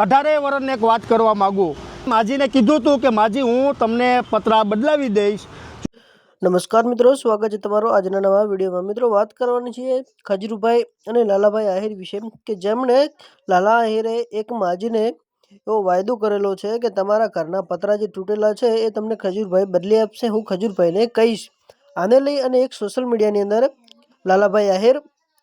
18 વર્ષની એક વાત કરવા માગું. માજીને કીધું હતું કે માજી હું તમને પતરા બદલાવી દઈશ. નમસ્કાર મિત્રો, સ્વાગત છે તમારો આજના નવા વિડીયોમાં. મિત્રો, વાત કરવાની છે ખજૂરભાઈ અને લાલાભાઈ આહિર વિશે કે જેમણે લાલા આહિરે એક માજીને એવો વાયદો કરેલો છે કે તમારા ઘરના પતરા જે તૂટેલા છે એ તમને ખજૂરભાઈ બદલી આપશે. હું ખજૂરભાઈને કહીશ. આને લઈ અને એક સોશિયલ મીડિયાની અંદર લાલાભાઈ આહિર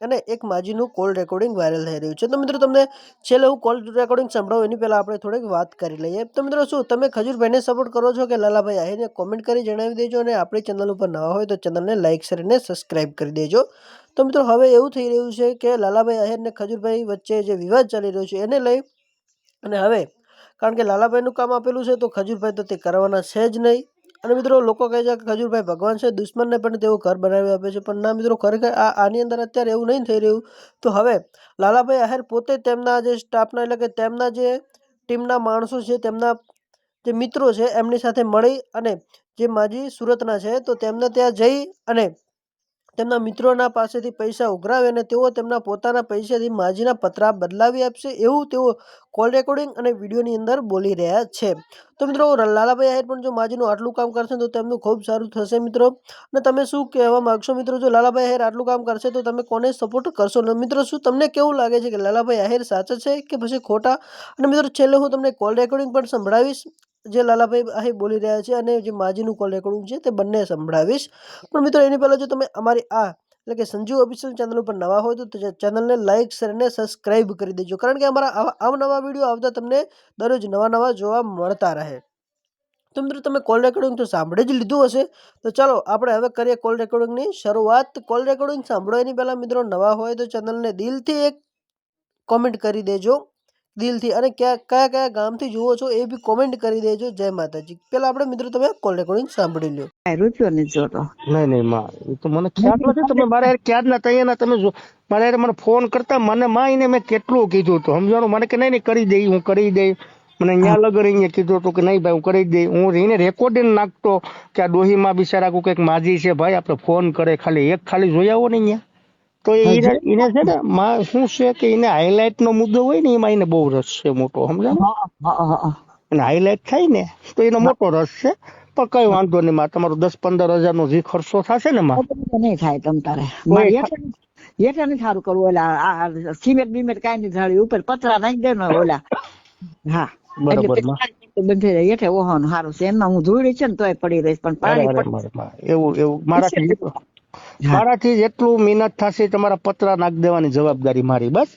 અને એક માજીનું કોલ રેકોર્ડિંગ વાયરલ થઈ રહ્યું છે. તો મિત્રો, તમને છેલ્લે હું કોલ રેકોર્ડિંગ સંભળાવું એની પહેલાં આપણે થોડીક વાત કરી લઈએ. તો મિત્રો, શું તમે ખજૂરભાઈને સપોર્ટ કરો છો કે લાલાભાઈ આહિરને? કોમેન્ટ કરી જણાવી દેજો. અને આપણી ચેનલ ઉપર નવા હોય તો ચેનલને લાઇક શેર અને સબસ્ક્રાઈબ કરી દેજો. તો મિત્રો, હવે એવું થઈ રહ્યું છે કે લાલાભાઈ આહિર અને ખજૂરભાઈ વચ્ચે જે વિવાદ ચાલી રહ્યો છે એને લઈ અને હવે કારણ કે લાલાભાઈનું કામ આપેલું છે તો ખજૂરભાઈ તો તે કરવાના છે જ નહીં. અને મિત્રો, લોકો કહે છે કે ખજૂરભાઈ ભગવાન છે, દુશ્મનને પણ તેઓ ઘર બનાવી આપે છે. પણ ના મિત્રો, ખરેખર આની અંદર અત્યારે એવું નહીં થઈ રહ્યું. તો હવે લાલાભાઈ આહિર પોતે તેમના જે સ્ટાફના એટલે કે તેમના જે ટીમના માણસો છે, તેમના જે મિત્રો છે એમની સાથે મળી અને જે માજી સુરતના છે તો તેમને ત્યાં જઈ અને તેમના મિત્રોના પાસેથી પૈસા ઉઘરાવી અને તેઓ તેમના પોતાના પૈસાથી માજીના પતરા બદલાવી આપશે એવું તેઓ કોલ રેકોર્ડિંગ અને વિડીયોની અંદર બોલી રહ્યા છે. તો મિત્રો, લાલાભાઈ આહિર પણ જો માજીનું આટલું કામ કરશે તો તેમનું ખૂબ સારું થશે મિત્રો. અને તમે શું કહેવા માગશો મિત્રો? જો લાલાભાઈ આહિર આટલું કામ કરશે તો તમે કોને સપોર્ટ કરશો? ને મિત્રો, શું તમને કેવું લાગે છે કે લાલાભાઈ આહિર સાચા છે કે પછી ખોટા? અને મિત્રો, છેલ્લે હું તમને કોલ રેકોર્ડિંગ પણ સંભળાવીશ જે લાલાભાઈ આહિર બોલી રહ્યા છે અને જે માજીનું કોલ રેકોર્ડિંગ છે તે બંને સંભળાવીશ. પણ મિત્રો, એની પહેલાં જો તમે અમારી એટલે કે સંજુ ઓફિશિયલ ચેનલ ઉપર નવા હોય તો ચેનલને લાઇક શેર અને સબસ્ક્રાઈબ કરી દેજો. કારણ કે અમારા અવનવા વિડીયો આવતા તમને દરરોજ નવા જોવા મળતા રહે. તો મિત્રો, તમે કોલ રેકોર્ડિંગ તો સાંભળી જ લીધું હશે. તો ચાલો આપણે હવે કરીએ કોલ રેકોર્ડિંગની શરૂઆત. કોલ રેકોર્ડિંગ સાંભળો એની પહેલાં મિત્રો, નવા હોય તો ચેનલને દિલથી એક કોમેન્ટ કરી દેજો. દિલથી. અને કયા ગામથી જુઓ છો એ બી કોમેન્ટ કરી દેજો. જય માતાજી. પેલા આપણે મિત્રો તમે કોલ રેકોર્ડિંગ સાંભળી લો. રૂપિયો નથી જોતો. નહીં માં, એ તો મને ખ્યાલ નથી. તમે મારે ક્યારના તૈયારના તમે મારે મને ફોન કરતા મને માં એને મેં કેટલું કીધું હતું સમજવાનું. મને કે નહીં કરી દઈ, હું કરી દઈ. મને અહીંયા લગર અહીંયા કીધું હતું કે નહીં ભાઈ હું કરી દઈ. હું એને રેકોર્ડિંગ નાખતો કે આ ડોહીમાં બિચારા કોઈ કંઈક માજી છે ભાઈ આપણે ફોન કરે ખાલી જોઈ આવો ને અહીંયા. તો એને છે ને માં શું છે કે એને હાઇલાઇટ નો મુદ્દો હોય ને એમાં એને બહુ રસ છે મોટો સમજાય. અને હાઇલાઇટ થાય ને તો એનો મોટો રસ છે. પણ કઈ વાંધો નહીં માં, તમારો 10-15 હજાર નો જે ખર્ચો થશે ને માં નહીં થાય તમ તારે. હેઠે નહીં સારું કરવું. ઓલા સિમેન્ટ બિમેન્ટ કઈ નહીં ઢાળી ઉપર પતરા નાખી દે ને ઓલા. હા બરોબર બંધ થઈ જાય. હેઠે ઓહન સારું છે. એમાં હું ધોળી છે ને તોય પડી રહીશ. પણ પાણી એવું મારાથી જેટલું મહેનત થશે તમારા પતરા નાખી દેવાની જવાબદારી મારી. બસ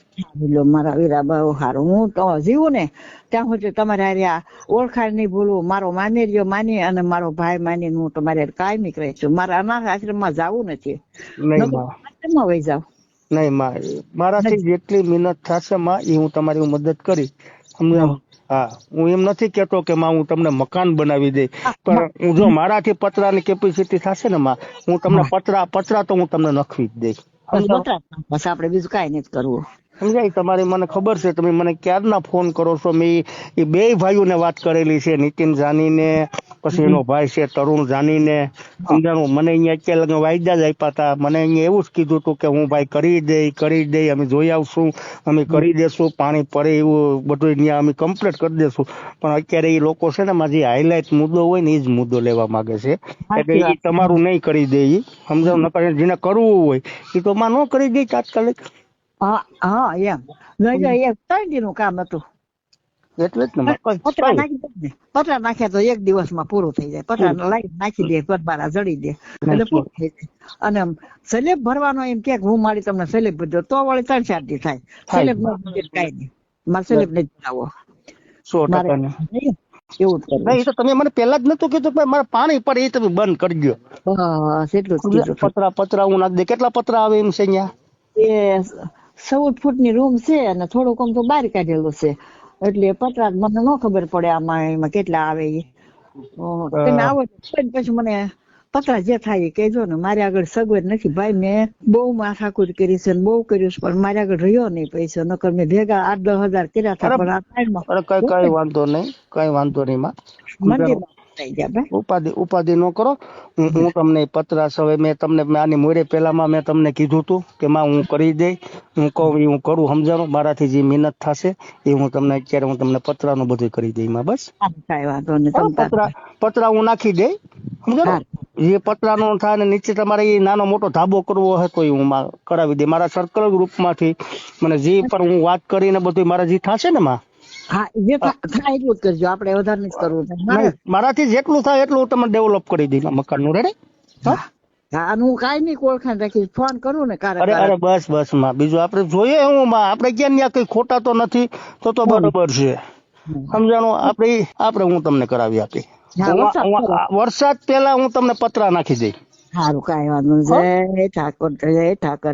મારા વીરા બહુ સારું. હું તો જીવું ને ત્યાં સુધી તમારે હારે ઓળખાણ નહીં ભૂલવું. મારો મામેરિયો માની અને મારો ભાઈ માની હું તમારે કાયમી રહી છું. મારા અનાથ આશ્રમમાં જવું નથી. આશ્રમમાં વહી જાવ. નહીં માં, મારાથી જેટલી મહેનત થશે માં એ હું તમારી મદદ કરી સમજાવ. હા, હું એમ નથી કેતો કે માં હું તમને મકાન બનાવી દઈ. પણ હું જો મારાથી પતરાની કેપેસિટી થશે ને માં, હું તમને પતરા તો હું તમને નખવી જ દઈશ. બસ આપણે બીજું કઈ નથી કરવું સમજાય. તમારી મને ખબર છે તમે મને ક્યારના ફોન કરો છો. મેં એ બે ભાઈઓને વાત કરેલી છે, નીતિન જાનીને પછી એનો ભાઈ છે તરુણ જાનીને. સમજાણું. મને અહીંયા અત્યારે વાયદા જ આપ્યા હતા. મને અહીંયા એવું જ કીધું હતું કે હું ભાઈ કરી દઈ અમે જોઈ આવશું, અમે કરી દેશું, પાણી પડે એવું બધું અહીંયા અમે કમ્પ્લીટ કરી દેશું. પણ અત્યારે એ લોકો છે ને માં જે હાઇલાઇટ મુદ્દો હોય ને એ જ મુદ્દો લેવા માંગે છે. એટલે એ તમારું નહીં કરી દે. એ સમજાવ. નકર જેને કરવું હોય એ તો માં ન કરી દે તાત્કાલિક. હા એમ 3 દિનનું કામ હતું. એટલે જ ને પતરા નાખ્યા તો 1 દિવસમાં પૂરું થઈ જાય. પતરા લાઈટ નાખી દે, પરબારા જડી દે એટલે પૂરું થઈ જાય. અને સ્લેબ ભરવાનો એમ કે હું મારી તમને સ્લેબ ભરજો તો વળી 3-4 દી થાય. સ્લેબ નો કઈ નહીં. મારે સ્લેબ નહીં ભરાવો. 100% એવું નહીં. તો તમે મને પેલા જ નતું કીધું કે મારે પાણી પડે એ તમે બંધ કરજો. પતરા હું નાખી દે. કેટલા પતરા આવે એમ છે અહીંયા? એ 14 ફૂટની રૂમ છે અને થોડુંક આમ તો બહાર કાઢેલું છે. એટલે પતરા મને ન ખબર પડે આમાં એમાં કેટલા આવે એ. તમે આવો પછી મને પતરા જે થાય એ કહેજો ને. મારી આગળ સગવડ નથી ભાઈ. મેં બહુ માથાકૂટ કરી છે ને બહુ કર્યું છે પણ મારી આગળ રહ્યો નહીં પૈસા. નકર મેં ભેગા 8-10 હજાર કર્યા હતા. પણ કઈ વાંધો નહીં માં. થઈ ગયા ભાઈ. ઉપાધિ ન કરો. હું તમને પત્રાસ હવે મેં તમને આની મોરે પહેલામાં મેં તમને કીધું હતું કે માં હું કરી દઈ, હું કહું એ હું કરું, સમજાણું. મારાથી જે મહેનત થશે એ હું તમને અત્યારે હું તમને પતરાનું બધું કરી દઈ માં. બસ કાંઈ વાંધો નહીં. તમ તાર. પતરા હું નાખી દઈ, સમજાણું. જે પતરાનો થાય ને નીચે તમારે એ નાનો મોટો ધાબો કરવો હોય તો એ હું કરાવી દઈ. મારા સર્કલ ગ્રુપમાંથી મને જે પણ હું વાત કરીને બધું મારા જે થશે ને માં, હા, જે થાય એટલું જ કરજો, આપણે વધારે નથી કરવું. નહીં, મારાથી જેટલું થાય એટલું હું તમને ડેવલપ કરી દઈ મકાન નું. રેડી? હા, હું કાંઈ નહીં ઓળખાણ રાખી ફોન કરું ને અરે અરે બસ માં, બીજું આપણે જોઈએ હું માં, આપણે ક્યાં ત્યાં કઈ ખોટા તો નથી, તો બરોબર છે, સમજાણું. આપણે હું તમને કરાવી આપી. વરસાદ પહેલા હું તમને પતરા નાખી દઈ. સારું, કાંઈ વાંધો નહીં. જય ઠાકોર, જય ઠાકર.